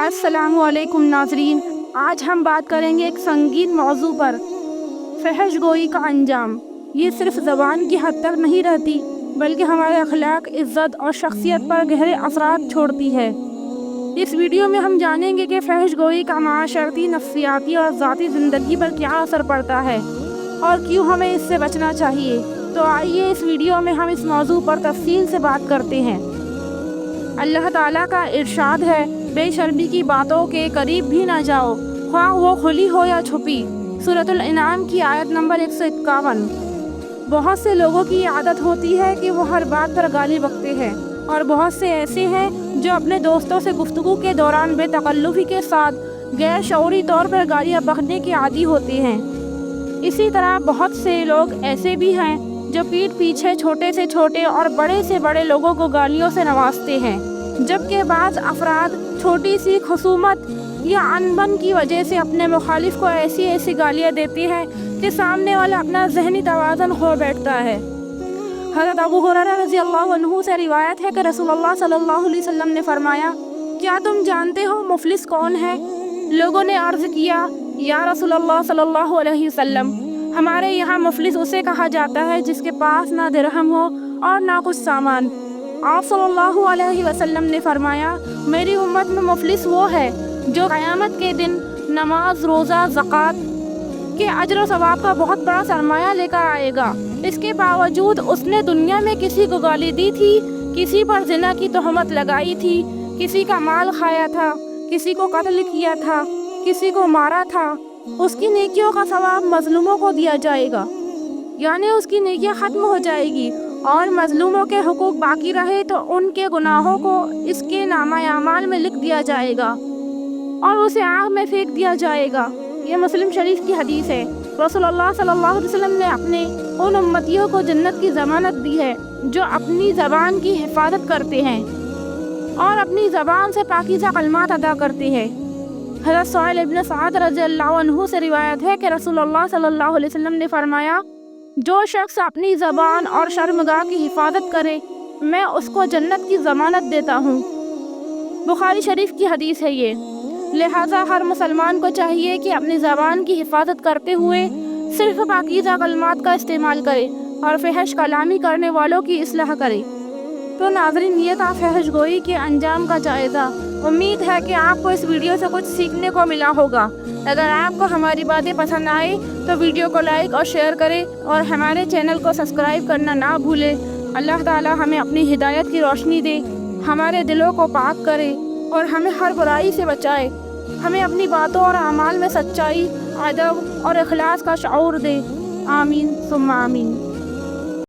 السلام علیکم ناظرین، آج ہم بات کریں گے ایک سنگین موضوع پر، فحش گوئی کا انجام۔ یہ صرف زبان کی حد تک نہیں رہتی بلکہ ہمارے اخلاق، عزت اور شخصیت پر گہرے اثرات چھوڑتی ہے۔ اس ویڈیو میں ہم جانیں گے کہ فحش گوئی کا معاشرتی، نفسیاتی اور ذاتی زندگی پر کیا اثر پڑتا ہے اور کیوں ہمیں اس سے بچنا چاہیے۔ تو آئیے اس ویڈیو میں ہم اس موضوع پر تفصیل سے بات کرتے ہیں۔ اللہ تعالیٰ کا ارشاد ہے، بے شرمی کی باتوں کے قریب بھی نہ جاؤ، خواہ وہ کھلی ہو یا چھپی۔ سورۃ الانعام کی آیت نمبر 151۔ بہت سے لوگوں کی عادت ہوتی ہے کہ وہ ہر بات پر گالی بکتے ہیں، اور بہت سے ایسے ہیں جو اپنے دوستوں سے گفتگو کے دوران بے تکلفی کے ساتھ غیر شعوری طور پر گالیاں بکنے کے عادی ہوتے ہیں۔ اسی طرح بہت سے لوگ ایسے بھی ہیں جو پیٹھ پیچھے چھوٹے سے چھوٹے اور بڑے سے بڑے لوگوں کو گالیوں سے نوازتے ہیں، جبکہ بعض افراد چھوٹی سی خصومت یا انبن کی وجہ سے اپنے مخالف کو ایسی گالیاں دیتے ہیں کہ سامنے والا اپنا ذہنی توازن کھو بیٹھتا ہے۔ حضرت ابو ہریرہ رضی اللہ عنہ سے روایت ہے کہ رسول اللہ صلی اللہ علیہ وسلم نے فرمایا، کیا تم جانتے ہو مفلس کون ہے؟ لوگوں نے عرض کیا، یا رسول اللہ صلی اللہ علیہ وسلم، ہمارے یہاں مفلس اسے کہا جاتا ہے جس کے پاس نہ درہم ہو اور نہ کچھ سامان۔ آپ صلی اللہ علیہ وسلم نے فرمایا، میری امت میں مفلس وہ ہے جو قیامت کے دن نماز، روزہ، زکوٰۃ کے اجر و ثواب کا بہت بڑا سرمایہ لے کر آئے گا، اس کے باوجود اس نے دنیا میں کسی کو گالی دی تھی، کسی پر زنا کی تہمت لگائی تھی، کسی کا مال کھایا تھا، کسی کو قتل کیا تھا، کسی کو مارا تھا، اس کی نیکیوں کا ثواب مظلوموں کو دیا جائے گا، یعنی اس کی نیکیاں ختم ہو جائے گی، اور مظلوموں کے حقوق باقی رہے تو ان کے گناہوں کو اس کے نامہ اعمال میں لکھ دیا جائے گا اور اسے آگ میں پھینک دیا جائے گا۔ یہ مسلم شریف کی حدیث ہے۔ رسول اللہ صلی اللہ علیہ وسلم نے اپنے ان امتیوں کو جنت کی ضمانت دی ہے جو اپنی زبان کی حفاظت کرتے ہیں اور اپنی زبان سے پاکیزہ کلمات ادا کرتے ہیں۔ حضرت سہیل ابن سعد رضی اللہ عنہ سے روایت ہے کہ رسول اللہ صلی اللہ علیہ وسلم نے فرمایا، جو شخص اپنی زبان اور شرمگاہ کی حفاظت کرے، میں اس کو جنت کی ضمانت دیتا ہوں۔ بخاری شریف کی حدیث ہے یہ۔ لہٰذا ہر مسلمان کو چاہیے کہ اپنی زبان کی حفاظت کرتے ہوئے صرف پاکیزہ کلمات کا استعمال کرے اور فحش کلامی کرنے والوں کی اصلاح کرے۔ تو ناظرین، یہ تھا فحش گوئی کے انجام کا جائزہ۔ امید ہے کہ آپ کو اس ویڈیو سے کچھ سیکھنے کو ملا ہوگا۔ اگر آپ کو ہماری باتیں پسند آئے تو ویڈیو کو لائک اور شیئر کریں اور ہمارے چینل کو سبسکرائب کرنا نہ بھولیں۔ اللہ تعالی ہمیں اپنی ہدایت کی روشنی دے، ہمارے دلوں کو پاک کرے اور ہمیں ہر برائی سے بچائے، ہمیں اپنی باتوں اور اعمال میں سچائی، ادب اور اخلاص کا شعور دے۔ آمین ثم آمین۔